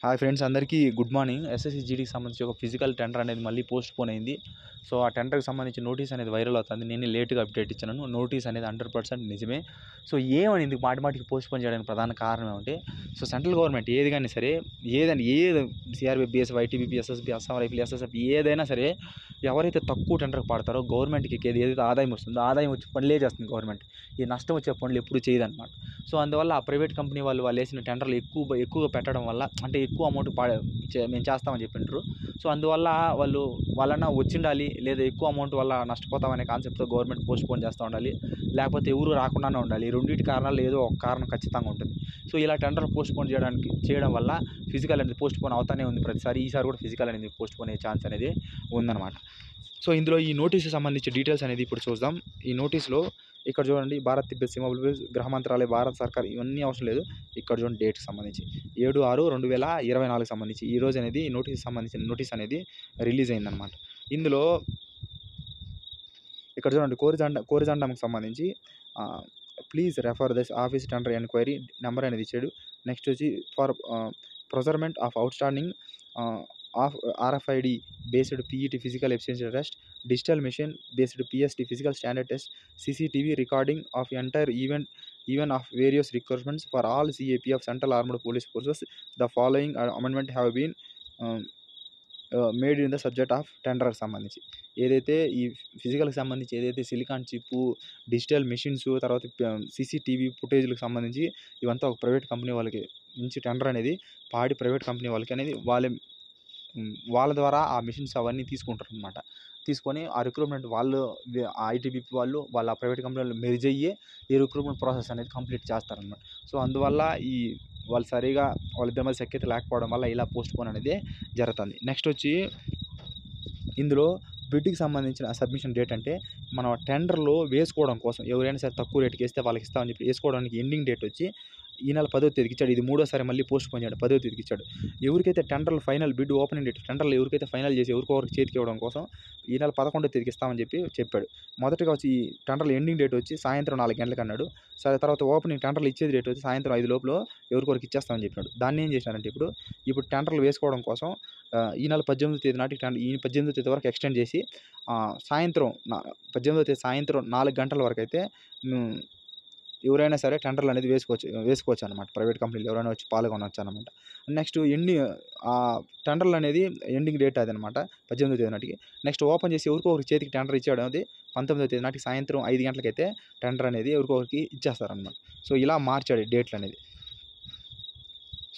Hi friends, అందరికీ good morning. SSC జీడీకి సంబంధించి ఒక ఫిజికల్ టెండర్ అనేది మళ్ళీ పోస్ట్ పోన్ అయింది. సో ఆ టెండర్కి సంబంధించి నోటీస్ అనేది వైరల్ అవుతుంది. నేను లేట్గా అప్డేట్ ఇచ్చాను. నోటీస్ అనేది 100% నిజమే. సో ఏమని మాటిమాటికి పోస్ట్ పోన్ చేయడానికి ప్రధాన కారణం ఏమంటే, సో సెంట్రల్ గవర్నమెంట్ ఏది కానీ సరే, ఏది CRB, BSF, ITBP, SSB, Assam rifle, SSF ఏదైనా సరే, ఎవరైతే తక్కువ టెండర్కి పాడతారో గవర్నమెంట్కి ఏదైతే ఆదాయం వస్తుందో ఆదాయం వచ్చి పనులే చేస్తుంది గవర్నమెంట్. ఈ నష్టం వచ్చే పనులు ఎప్పుడు చేయదన్నమాట. సో అందువల్ల ఆ ప్రైవేట్ కంపెనీ వాళ్ళు వేసిన టెండర్లు ఎక్కువగా పెట్టడం వల్ల, అంటే ఎక్కువ అమౌంట్ మేము చేస్తామని చెప్పింటారు. సో అందువల్ల వాళ్ళన్నా వచ్చిండాలి, లేదా ఎక్కువ అమౌంట్ వల్ల నష్టపోతామనే కాన్సెప్ట్తో గవర్నమెంట్ పోస్ట్ పోన్ చేస్తూ ఉండాలి, లేకపోతే ఎవరు రాకుండానే ఉండాలి. ఈ రెండింటి కారణాలు ఏదో ఒక కారణం ఖచ్చితంగా ఉంటుంది. సో ఇలా టెండర్ పోస్ట్ పోన్ చేయడం వల్ల ఫిజికల్ అనేది పోస్ట్ పోన్ అవుతానే ఉంది ప్రతిసారి. ఈసారి కూడా ఫిజికల్ అనేది పోస్ట్ పోన్ అయ్యే ఛాన్స్ అనేది ఉందన్నమాట. సో ఇందులో ఈ నోటీస్కి సంబంధించి డీటెయిల్స్ అనేది ఇప్పుడు చూద్దాం. ఈ నోటీస్లో ఇక్కడ చూడండి, భారత్ తిబ్బత్ సీమ గృహ మంత్రాలయ, భారత సర్కార్, ఇవన్నీ అవసరం లేదు. ఇక్కడ చూడండి డేట్కి సంబంధించి 7/6/2024 సంబంధించి ఈ రోజు అనేది సంబంధించిన నోటీస్ అనేది రిలీజ్ అయిందనమాట. ఇందులో ఇక్కడ చూడండి, కోరిజండంకి సంబంధించి please refer this office tender enquiry number అనేది ఇచ్చాడు. నెక్స్ట్ వచ్చి for procurement of outstanding of RFID based PET physical efficiency test, digital machine based PST physical standard test, CCTV recording of entire event of various recruitments for all CAP of central armed police forces. The following amendment have been made in the subject of టెండర్కి సంబంధించి ఏదైతే ఈ ఫిజికల్కి సంబంధించి ఏదైతే silicon chip, digital machines, తర్వాత CCTV ఫుటేజ్లకు సంబంధించి ఇవంతా ఒక ప్రైవేట్ కంపెనీ వాళ్ళకి నుంచి టెండర్ అనేది పాడి ప్రైవేట్ కంపెనీ వాళ్ళకి అనేది వాళ్ళ ద్వారా ఆ మిషన్స్ అవన్నీ తీసుకుంటారు అనమాట. తీసుకొని ఆ రిక్రూట్మెంట్ వాళ్ళు, ITBP వాళ్ళు, వాళ్ళ ప్రైవేట్ కంపెనీలు మెర్జ్ అయ్యి ఈ రిక్రూట్మెంట్ ప్రాసెస్ అనేది కంప్లీట్ చేస్తారనమాట. సో అందువల్ల వాళ్ళు సరిగా వాళ్ళిద్దరి మధ్య సఖ్యత లేకపోవడం వల్ల ఇలా పోస్ట్ పోన్ అనేది జరుగుతుంది. నెక్స్ట్ వచ్చి ఇందులో బిడ్కి సంబంధించిన సబ్మిషన్ డేట్ అంటే, మనం టెండర్లో వేసుకోవడం కోసం ఎవరైనా సరే తక్కువ రేటుకి వేస్తే వాళ్ళకి ఇస్తామని చెప్పి వేసుకోవడానికి ఎండింగ్ డేట్ వచ్చి ఈ నెల 10వ తేదీకి ఇచ్చాడు. ఇది మూడోసారి మళ్ళీ పోస్ట్ పోన్ చేయడం 10వ తేదీకి ఇచ్చాడు. ఎవరికైతే టెండర్లు ఫైనల్ బిడ్ ఓపెనింగ్ డేట్ టెండర్లు ఎవరికైతే ఫైనల్ చేసి ఎవరికొకరికి చేతికి ఇవ్వడం కోసం ఈ నెల 11వ తేదీకి ఇస్తామని చెప్పాడు. మొదటగా వచ్చి ఈ టెండర్లు ఎండింగ్ డేట్ వచ్చి సాయంత్రం 4 గంటలకు అన్నాడు. సరే, తర్వాత ఓపెనింగ్ టెండర్లు ఇచ్చేది డేట్ వచ్చి సాయంత్రం 5 లోపల ఎవరికొకరికి ఇచ్చేస్తామని చెప్పాడు. దాన్ని ఏం చేసినారంటే ఇప్పుడు టెండర్లు వేసుకోవడం కోసం ఈ నెల 18వ తేదీ నాటికి ఈ 18వ తేదీ వరకు ఎక్స్టెండ్ చేసి సాయంత్రం 18వ తేదీ సాయంత్రం 4 గంటల వరకు అయితే ఎవరైనా సరే టెండర్లు అనేది వేసుకోవచ్చు అనమాట. ప్రైవేట్ కంపెనీలు ఎవరైనా వచ్చి పాల్గొనవచ్చు అనమాట. నెక్స్ట్ టెండర్లు అనేది ఎండింగ్ డేట్ అది అనమాట, 18వ తేదీ నాటికి. నెక్స్ట్ ఓపెన్ చేసి ఎవరికొకరికి చేతికి టెండర్ ఇచ్చాడు అనేది 19వ తేదీ నాటికి సాయంత్రం 5 గంటలకైతే టెండర్ అనేది ఎవరికొకరికి ఇచ్చేస్తారనమాట. సో ఇలా మార్చాడు డేట్లు అనేది.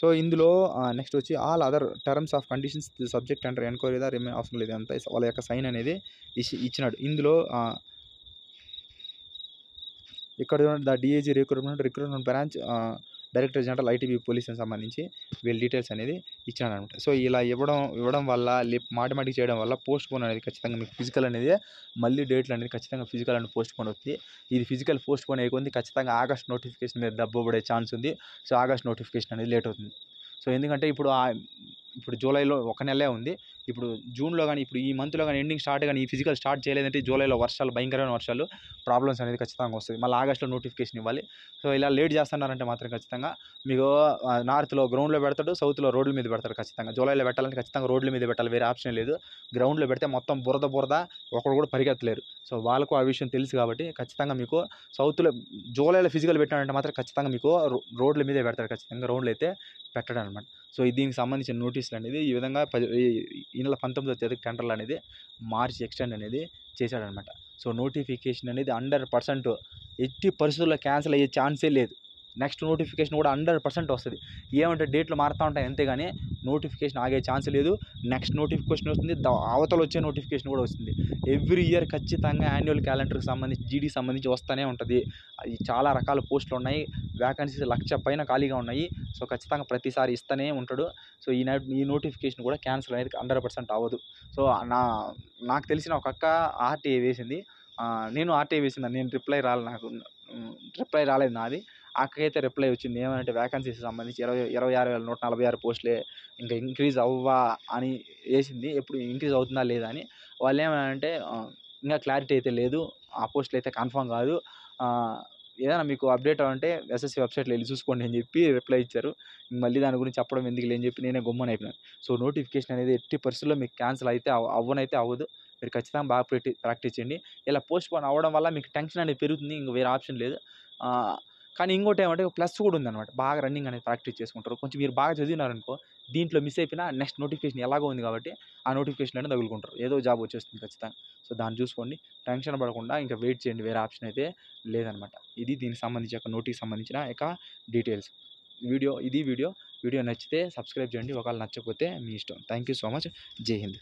సో ఇందులో నెక్స్ట్ వచ్చి all other terms of conditions subject tender enquiry remain అవసరం లేదు అంతా వాళ్ళ యొక్క సైన్ అనేది ఇచ్చినాడు. ఇందులో ఇక్కడ the DIG recruitment branch director general ITBP పోలీస్కి సంబంధించి వీళ్ళ డీటెయిల్స్ అనేది ఇచ్చినాడు అనమాట. సో ఇలా ఇవ్వడం వల్ల మాటిమాటికి చేయడం వల్ల పోస్ట్ పోన్ అనేది ఖచ్చితంగా మీకు ఫిజికల్ అనేది మళ్ళీ డేట్లు అనేది ఖచ్చితంగా ఫిజికల్ అనేది పోస్ట్ పోన్ అవుతుంది. ఇది ఫిజికల్ పోస్ట్ పోన్ అయిపోయింది, ఖచ్చితంగా ఆగస్ట్ నోటిఫికేషన్ మీద దెబ్బపడే ఛాన్స్ ఉంది. సో ఆగస్ట్ నోటిఫికేషన్ అనేది లేట్ అవుతుంది. సో ఎందుకంటే ఇప్పుడు జూలైలో ఒక నెలే ఉంది. ఇప్పుడు జూన్లో కానీ ఇప్పుడు ఈ మంత్లో కానీ ఎండింగ్ స్టార్ట్ కానీ ఈ ఫిజికల్ స్టార్ట్ చేయలేదంటే జూలైలో భయంకరమైన వర్షాలు, ప్రాబ్లమ్స్ అనేది ఖచ్చితంగా వస్తుంది. మళ్ళీ ఆగస్టులో నోటిఫికేషన్ ఇవ్వాలి. సో ఇలా లేట్ చేస్తున్నారంటే మాత్రం ఖచ్చితంగా మీకు నార్త్లో గ్రౌండ్లో పెడతాడు, సౌత్లో రోడ్ల మీద పెడతారు. ఖచ్చితంగా జూలైలో పెట్టాలంటే ఖచ్చితంగా రోడ్ల మీద పెట్టాలి, వేరే ఆప్షన్ లేదు. గ్రౌండ్లో పెడితే మొత్తం బురద ఒకరు కూడా పరిగెత్తలేరు. సో వాళ్ళకు ఆ విషయం తెలుసు కాబట్టి ఖచ్చితంగా మీకు సౌత్లో జూలైలో ఫిజికల్ పెట్టాలంటే మాత్రం ఖచ్చితంగా మీకు రోడ్ల మీదే పెడతారు. ఖచ్చితంగా గ్రౌండ్లో అయితే పెట్టడం అనమాట. సో దీనికి సంబంధించిన నోటీసులు అనేది ఈ విధంగా ఈ నెల 19వ తేదీకి టెండర్లు అనేది మార్చి ఎక్స్టెండ్ అనేది చేశాడనమాట. సో నోటిఫికేషన్ అనేది 100% ఎట్టి పరిస్థితుల్లో క్యాన్సిల్ అయ్యే ఛాన్సే లేదు. నెక్స్ట్ నోటిఫికేషన్ కూడా 100% వస్తుంది. ఏమంటే డేట్లు మారుతూ ఉంటాయి అంతేగాని నోటిఫికేషన్ ఆగే ఛాన్స్ లేదు. నెక్స్ట్ నోటిఫికేషన్ వస్తుంది, అవతల వచ్చే నోటిఫికేషన్ కూడా వస్తుంది. ఎవ్రీ ఇయర్ ఖచ్చితంగా యాన్యువల్ క్యాలెండర్కి సంబంధించి జీడీకి సంబంధించి వస్తూనే ఉంటుంది. అది చాలా రకాల పోస్టులు ఉన్నాయి, వ్యాకెన్సీస్ 1,00,000 పైన ఖాళీగా ఉన్నాయి. సో ఖచ్చితంగా ప్రతిసారి ఇస్తూనే ఉంటాడు. సో ఈ నోటిఫికేషన్ కూడా క్యాన్సిల్ అనేది 100% అవ్వదు. సో నాకు తెలిసిన ఒక అక్క RTA వేసింది, నేను RTA వేసింది. నేను రిప్లై రాలేదు నాది. అక్కకైతే రిప్లై వచ్చింది. ఏమంటే వ్యాకెన్సీస్ సంబంధించి 26,146 పోస్టులే, ఇంకా ఇంక్రీజ్ అవ్వా అని వేసింది. ఎప్పుడు ఇంక్రీజ్ అవుతుందా లేదా అని. వాళ్ళు ఏమంటే ఇంకా క్లారిటీ అయితే లేదు, ఆ పోస్టులు అయితే కన్ఫర్మ్ కాదు, ఏదైనా మీకు అప్డేట్ అవ్వంటే ఎస్ఎస్‌సి వెబ్‌సైట్‌లో ఎళ్లి చూసుకోండి అని చెప్పి రిప్లై ఇచ్చారు. మళ్ళీ దాని గురించి చెప్పడం ఎందుకులే అని చెప్పి నేనే గమ్మున అయిపోయాను. సో, నోటిఫికేషన్ అనేది ఎట్టి పరిస్థితుల్లో మీకు క్యాన్సిల్ అయితే అవ్వనైతే అవ్వదు. మీరు ఖచ్చితంగా బాగా ప్రాక్టీస్ చేయండి. ఇలా పోస్ట్‌పోన్ అవ్వడం వల్ల మీకు టెన్షన్ అనేది పెరుగుతుంది. ఇంక వేరే ఆప్షన్ లేదు. ఆహ్, కానీ ఇంకోటేమంటే ప్లస్ కూడా ఉందనమాట. బాగా రన్నింగ్ అనేది ప్రాక్టీస్ చేసుకుంటారు. కొంచెం మీరు బాగా చదివినారనుకో, దీంట్లో మిస్ అయిపోయినా నెక్స్ట్ నోటిఫికేషన్ ఎలాగో ఉంది కాబట్టి, ఆ నోటిఫికేషన్ అనేది తగులుకుంటారు. ఏదో జాబ్ వచ్చేస్తుంది ఖచ్చితంగా. సో, దాన్ని చూసుకోండి. టెన్షన్ పడకుండా ఇంకా వెయిట్ చేయండి. వేరే ఆప్షన్ అయితే లేదనమాట. ఇది దీనికి సంబంధించి నోటికి సంబంధించిన డీటెయిల్స్. వీడియో. వీడియో నచ్చితే సబ్స్క్రైబ్ చేయండి. ఒకవేళ నచ్చకపోతే మీ ఇష్టం. Thank you so much. జై హింద్.